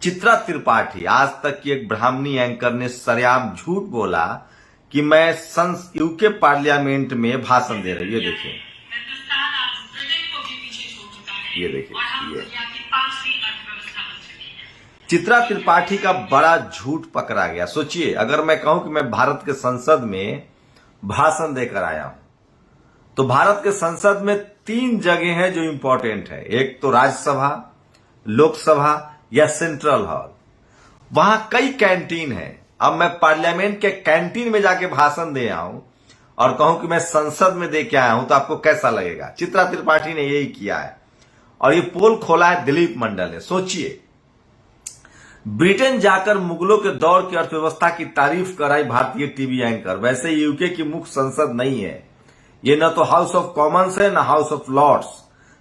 चित्रा त्रिपाठी, आज तक की एक ब्राह्मणी एंकर ने सरेआम झूठ बोला कि मैं यूके पार्लियामेंट में भाषण दे रही हूं। ये देखिए चित्रा त्रिपाठी का बड़ा झूठ पकड़ा गया। सोचिए, अगर मैं कहूं कि मैं भारत के संसद में भाषण देकर आया हूं, तो भारत के संसद में 3 जगह हैं जो इंपॉर्टेंट है। एक तो राज्यसभा, लोकसभा या सेंट्रल हॉल। वहां कई कैंटीन है। अब मैं पार्लियामेंट के कैंटीन में जाके भाषण दे आऊं और कहूं कि मैं संसद में दे के आया हूं, तो आपको कैसा लगेगा? चित्रा त्रिपाठी ने यही किया है और ये पोल खोला है दिलीप मंडल ने। सोचिए, ब्रिटेन जाकर मुगलों के दौर की अर्थव्यवस्था की तारीफ कराई भारतीय टीवी एंकर। वैसे यूके की मुख्य संसद नहीं है ये, न तो हाउस ऑफ कॉमन्स है न हाउस ऑफ लॉर्ड्स।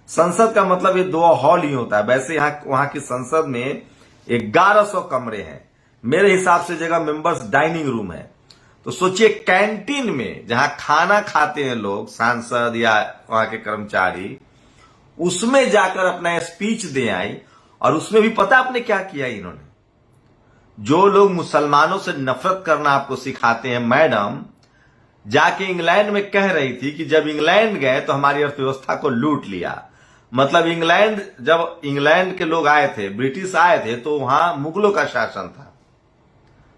संसद का मतलब ये 2 हॉल ही होता है। वैसे वहां की संसद में 1100 कमरे हैं। मेरे हिसाब से जगह मेंबर्स डाइनिंग रूम है। तो सोचिए, कैंटीन में जहां खाना खाते हैं लोग, सांसद या वहां के कर्मचारी, उसमें जाकर अपना स्पीच दे आई। और उसमें भी पता आपने क्या किया इन्होंने? जो लोग मुसलमानों से नफरत करना आपको सिखाते हैं, मैडम जाके इंग्लैंड में कह रही थी कि जब इंग्लैंड गए तो हमारी अर्थव्यवस्था को लूट लिया। मतलब जब इंग्लैंड के लोग आए थे, ब्रिटिश आए थे, तो वहां मुगलों का शासन था।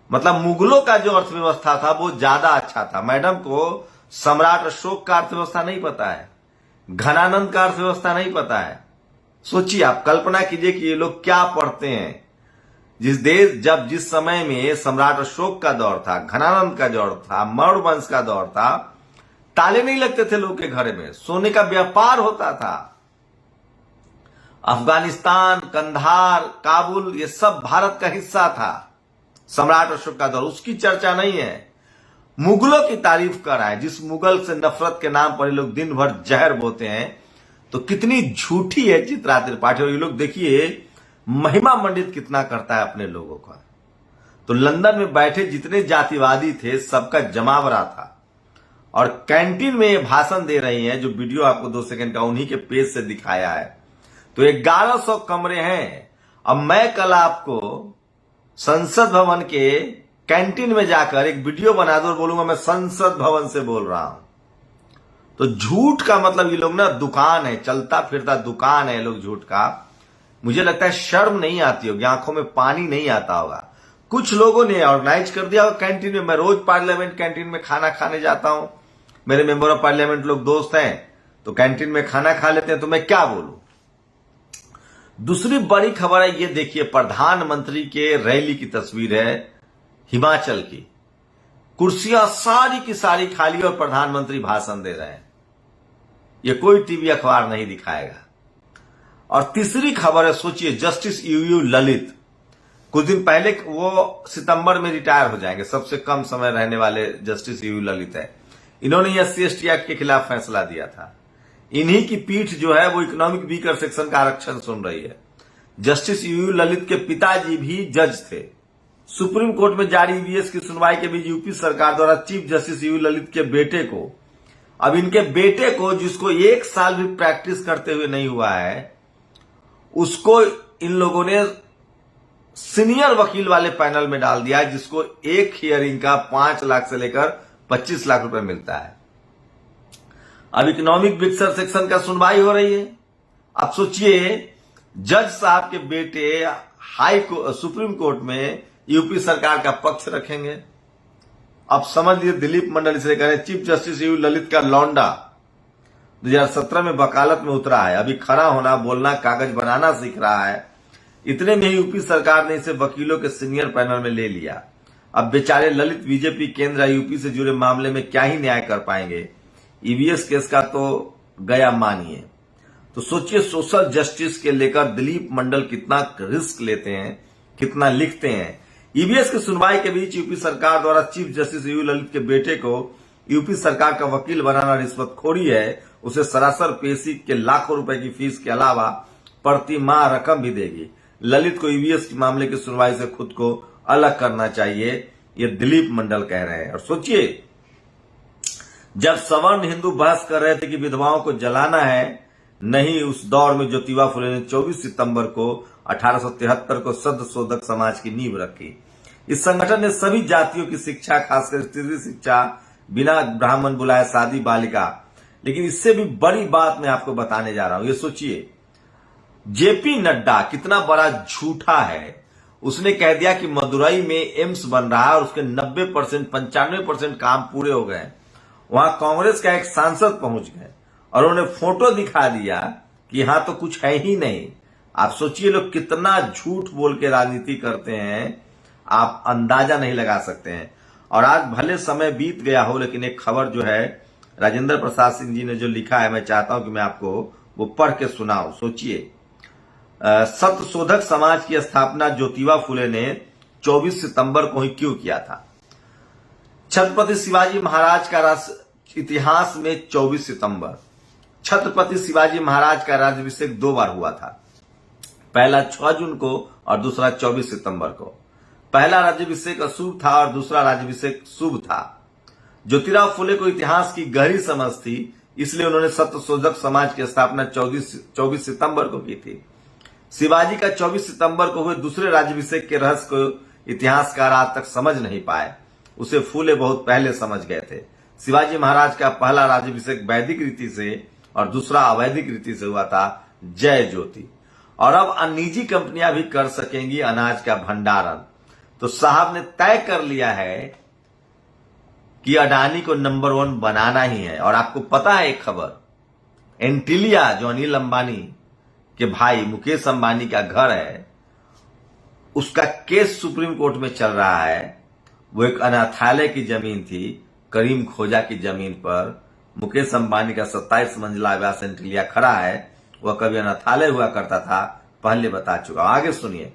मतलब मुगलों का जो अर्थव्यवस्था था वो ज्यादा अच्छा था। मैडम को सम्राट अशोक का अर्थव्यवस्था नहीं पता है, घनानंद का अर्थव्यवस्था नहीं पता है। सोचिए, आप कल्पना कीजिए कि ये लोग क्या पढ़ते हैं। जिस समय में सम्राट अशोक का दौर था, घनानंद का दौर था, मौर्य वंश का दौर था, ताले नहीं लगते थे लोग के घर में, सोने का व्यापार होता था। अफगानिस्तान, कंधार, काबुल, ये सब भारत का हिस्सा था। सम्राट अशोक का दौर, उसकी चर्चा नहीं है। मुगलों की तारीफ कर रहा है। जिस मुगल से नफरत के नाम पर ये लोग दिन भर जहर बोते हैं, तो कितनी झूठी है चित्रा त्रिपाठी। और ये लोग देखिए महिमा मंडित कितना करता है अपने लोगों का। तो लंदन में बैठे जितने जातिवादी थे, सबका जमावड़ा था। और कैंटीन में ये भाषण दे रही हैं, जो वीडियो आपको 2 सेकंड का उन्हीं के पेज से दिखाया है। तो 1100 कमरे हैं। अब मैं कल आपको संसद भवन के कैंटीन में जाकर एक वीडियो बना दूं और बोलूंगा मैं संसद भवन से बोल रहा हूं। तो झूठ का मतलब ये लोग ना दुकान है, चलता फिरता दुकान है लोग झूठ का। मुझे लगता है शर्म नहीं आती होगी, आंखों में पानी नहीं आता होगा। कुछ लोगों ने ऑर्गेनाइज कर दिया होगा कैंटीन में। मैं रोज पार्लियामेंट कैंटीन में खाना खाने जाता हूं। मेरे मेंबर ऑफ पार्लियामेंट लोग दोस्त हैं, तो कैंटीन में खाना खा लेते हैं, तो मैं क्या बोलूं। दूसरी बड़ी खबर है, ये देखिए, प्रधानमंत्री के रैली की तस्वीर है हिमाचल की। कुर्सियां सारी की सारी खाली और प्रधानमंत्री भाषण दे रहे हैं। ये कोई टीवी अखबार नहीं दिखाएगा। और तीसरी खबर है, सोचिए, जस्टिस यूयू ललित, कुछ दिन पहले वो सितंबर में रिटायर हो जाएंगे। सबसे कम समय रहने वाले जस्टिस यूयू ललित है। इन्होंने SC/ST एक्ट के खिलाफ फैसला दिया था। इन्हीं की पीठ जो है वो इकोनॉमिक वीकर सेक्शन का आरक्षण सुन रही है। जस्टिस यूयू ललित के पिताजी भी जज थे। सुप्रीम कोर्ट में जारी EVS की सुनवाई के बीच यूपी सरकार द्वारा चीफ जस्टिस यूयू ललित के बेटे को, अब इनके बेटे को, जिसको 1 साल भी प्रैक्टिस करते हुए नहीं हुआ है, उसको इन लोगों ने सीनियर वकील वाले पैनल में डाल दिया, जिसको एक हियरिंग का 5 लाख से लेकर 25 लाख रुपए मिलता है। अब इकोनॉमिक वीकर सेक्शन का सुनवाई हो रही है। अब सोचिए, जज साहब के बेटे सुप्रीम कोर्ट में यूपी सरकार का पक्ष रखेंगे। अब समझ लीजिए, दिलीप मंडल इसे कह रहे हैं चीफ जस्टिस यूयू ललित का लौंडा 2017 में वकालत में उतरा है, अभी खड़ा होना, बोलना, कागज बनाना सीख रहा है। इतने में यूपी सरकार ने इसे वकीलों के सीनियर पैनल में ले लिया। अब बेचारे ललित बीजेपी केंद्र यूपी से जुड़े मामले में क्या ही न्याय कर पाएंगे। EVS केस का तो गया मानिए। तो सोचिए, सोशल जस्टिस के लेकर दिलीप मंडल कितना रिस्क लेते हैं, कितना लिखते हैं। EVS की सुनवाई के बीच यूपी सरकार द्वारा चीफ जस्टिस यूयू ललित के बेटे को यूपी सरकार का वकील बनाना रिश्वतखोरी है। उसे सरासर पेशी के लाखों रुपए की फीस के अलावा प्रति माह रकम भी देगी। ललित को EVS के मामले की सुनवाई से खुद को अलग करना चाहिए, ये दिलीप मंडल कह रहे हैं। और सोचिए, जब सवर्ण हिंदू बहस कर रहे थे कि विधवाओं को जलाना है, नहीं उस दौर में ज्योतिबा फुले ने 24 सितंबर को 1873 को सद शोधक समाज की नींव रखी। इस संगठन ने सभी जातियों की शिक्षा, खासकर स्त्री शिक्षा, बिना ब्राह्मण बुलाए शादी बालिका। लेकिन इससे भी बड़ी बात मैं आपको बताने जा रहा हूं, ये सोचिए जेपी नड्डा कितना बड़ा झूठा है। उसने कह दिया कि मदुरई में एम्स बन रहा है और उसके 90% 95% काम पूरे हो गए। वहां कांग्रेस का एक सांसद पहुंच गए और उन्होंने फोटो दिखा दिया कि यहां तो कुछ है ही नहीं। आप सोचिए लोग कितना झूठ बोल के राजनीति करते हैं, आप अंदाजा नहीं लगा सकते हैं। और आज भले समय बीत गया हो, लेकिन एक खबर जो है राजेंद्र प्रसाद सिंह जी ने जो लिखा है, मैं चाहता हूं कि मैं आपको वो पढ़ के सुनाऊं। सोचिए, सत्य शोधक समाज की स्थापना ज्योतिबा फुले ने 24 सितंबर को ही क्यों किया था? छत्रपति शिवाजी महाराज का इतिहास में 24 सितंबर, छत्रपति शिवाजी महाराज का राज्याभिषेक 2 बार हुआ था, पहला 6 जून को और दूसरा 24 सितंबर को। पहला राज्याभिषेक अशुभ था और दूसरा राज्याभिषेक शुभ था। ज्योतिराव फुले को इतिहास की गहरी समझ थी, इसलिए उन्होंने सत्य शोधक समाज की स्थापना 24 सितंबर को की थी। शिवाजी का 24 सितंबर को हुए दूसरे राज्याभिषेक के रहस्य को इतिहासकार आज तक समझ नहीं पाए, उसे फुले बहुत पहले समझ गए थे। शिवाजी महाराज का पहला राज्याभिषेक वैदिक रीति से और दूसरा अवैदिक रीति से हुआ था, जय ज्योति। और अब निजी कंपनियां भी कर सकेंगी अनाज का भंडारण। तो साहब ने तय कर लिया है कि अडानी को नंबर 1 बनाना ही है। और आपको पता है एक खबर, एंटिलिया जो अनिल अंबानी के भाई मुकेश अंबानी का घर है, उसका केस सुप्रीम कोर्ट में चल रहा है। वो एक अनाथालय की जमीन थी, करीम खोजा की जमीन पर मुकेश अंबानी का 27 मंजिला आवास एंटिलिया खड़ा है। वह कभी अनाथालय हुआ करता था, पहले बता चुका। आगे सुनिए,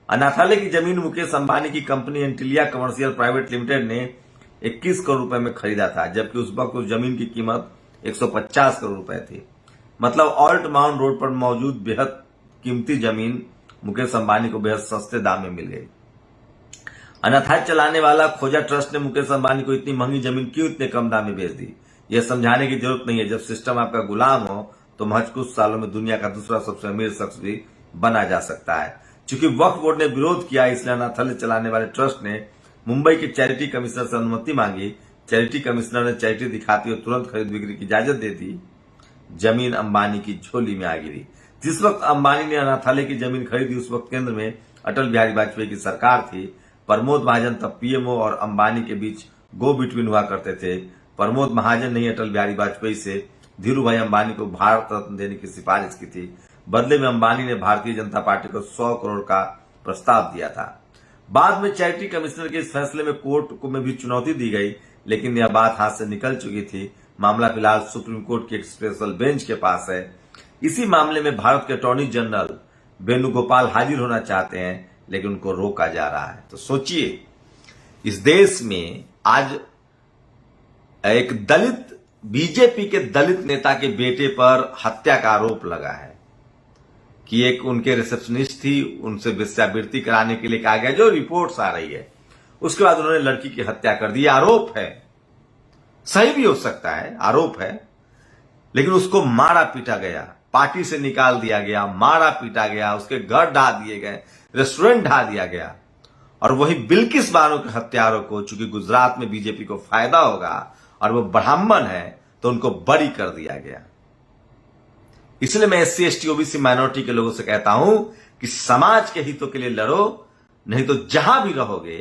अनाथालय की जमीन मुकेश अंबानी की company Antilia commercial private limited ने 21 करोड़ रुपए में खरीदा था, जबकि उस वक्त उस जमीन की कीमत 150 करोड़ रुपए थी। मतलब ऑल्ट माउंट रोड पर मौजूद बेहद कीमती जमीन मुकेश अंबानी को बेहद सस्ते दाम में मिल गई। अनाथालय चलाने वाला खोजा ट्रस्ट ने मुकेश अंबानी को इतनी महंगी जमीन क्यों इतने कम दाम में बेच दी? यह समझाने की जरूरत नहीं है। जब सिस्टम आपका गुलाम हो तो महज कुछ सालों में दुनिया का दूसरा सबसे अमीर शख्स भी बना जा सकता है। चूंकि वक्फ बोर्ड ने विरोध किया, इसलिए अनाथालय चलाने वाले ट्रस्ट ने मुंबई के चैरिटी कमिश्नर से अनुमति मांगी। चैरिटी कमिश्नर ने चैरिटी दिखाते हुए तुरंत खरीद बिक्री की इजाजत दे दी। जमीन अंबानी की झोली में आ गिरी। जिस वक्त अंबानी ने अनाथालय की जमीन खरीदी, उस वक्त केंद्र में अटल बिहारी वाजपेयी की सरकार थी। प्रमोद महाजन तब पीएमओ और अंबानी के बीच गो बिटवीन हुआ करते थे। प्रमोद महाजन ने अटल बिहारी वाजपेयी से धीरू भाई अंबानी को भारत रत्न देने की सिफारिश की थी। बदले में अंबानी ने भारतीय जनता पार्टी को 100 करोड़ का प्रस्ताव दिया था। बाद में चैरिटी कमिश्नर के इस फैसले में कोर्ट को में भी चुनौती दी गई, लेकिन यह बात हाथ से निकल चुकी थी। मामला फिलहाल सुप्रीम कोर्ट की एक स्पेशल बेंच के पास है। इसी मामले में भारत के अटॉर्नी जनरल वेणुगोपाल हाजिर होना चाहते हैं, लेकिन उनको रोका जा रहा है। तो सोचिए, इस देश में आज एक दलित बीजेपी के दलित नेता के बेटे पर हत्या का आरोप लगा है कि एक उनके रिसेप्शनिस्ट थी, उनसे वेश्यावृत्ति कराने के लिए कहा गया, जो रिपोर्ट्स आ रही है। उसके बाद उन्होंने लड़की की हत्या कर दी। आरोप है, सही भी हो सकता है, आरोप है, लेकिन उसको मारा पीटा गया, पार्टी से निकाल दिया गया, मारा पीटा गया, उसके घर ढा दिए गए, रेस्टोरेंट ढा दिया गया। और वही बिल्किस बानो के हत्यारों को, चूंकि गुजरात में बीजेपी को फायदा होगा और वो ब्राह्मण है, तो उनको बरी कर दिया गया। इसलिए मैं SC ST OBC माइनॉरिटी के लोगों से कहता हूं कि समाज के हितों के लिए लड़ो, नहीं तो जहां भी रहोगे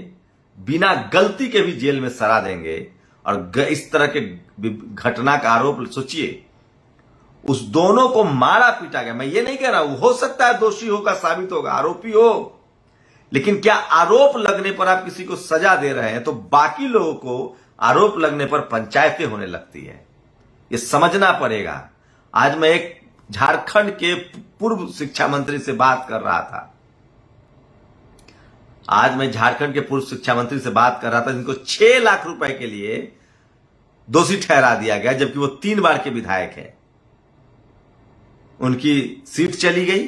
बिना गलती के भी जेल में सड़ा देंगे। और इस तरह के घटना का आरोप सोचिए, उस दोनों को मारा पीटा गया। मैं ये नहीं कह रहा हूं, हो सकता है दोषी होगा, साबित होगा, आरोपी हो, लेकिन क्या आरोप लगने पर आप किसी को सजा दे रहे हैं तो बाकी लोगों को आरोप लगने पर पंचायतें होने लगती है? ये समझना पड़ेगा। आज मैं एक झारखंड के पूर्व शिक्षा मंत्री से बात कर रहा था। जिनको 6 लाख रुपए के लिए दोषी ठहरा दिया गया, जबकि वो 3 बार के विधायक हैं। उनकी सीट चली गई।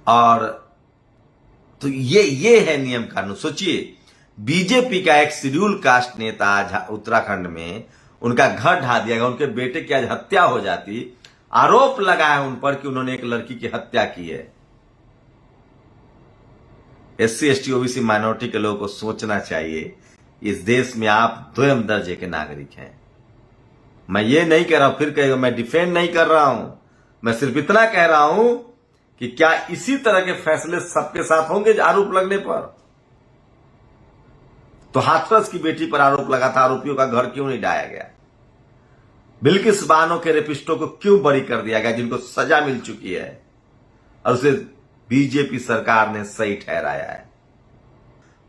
और तो ये है नियम कानून। सोचिए, बीजेपी का एक शेड्यूल कास्ट नेता उत्तराखंड में, उनका घर ढा दिया गया, उनके बेटे की आज हत्या हो जाती, आरोप लगाया उन पर कि उन्होंने एक लड़की की हत्या की है। SC ST OBC माइनॉरिटी के लोगों को सोचना चाहिए, इस देश में आप द्वयम दर्जे के नागरिक हैं। मैं ये नहीं कह रहा हूं, फिर कहेगा मैं डिफेंड नहीं कर रहा हूं, मैं सिर्फ इतना कह रहा हूं कि क्या इसी तरह के फैसले सबके साथ होंगे आरोप लगने पर? तो हाथरस की बेटी पर आरोप लगा था, आरोपियों का घर क्यों नहीं ढाया गया? बिल्किस बानो के रेपिस्टों को क्यों बरी कर दिया गया, जिनको सजा मिल चुकी है और उसे बीजेपी सरकार ने सही ठहराया है?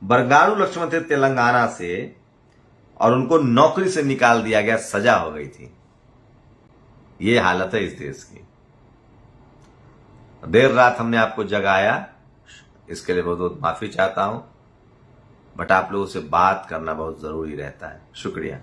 बंगारू लक्ष्मण थे तेलंगाना से और उनको नौकरी से निकाल दिया गया, सजा हो गई थी। ये हालत है इस देश की। देर रात हमने आपको जगाया, इसके लिए बहुत बहुत माफी चाहता हूं, बट आप लोगों से बात करना बहुत जरूरी रहता है। शुक्रिया।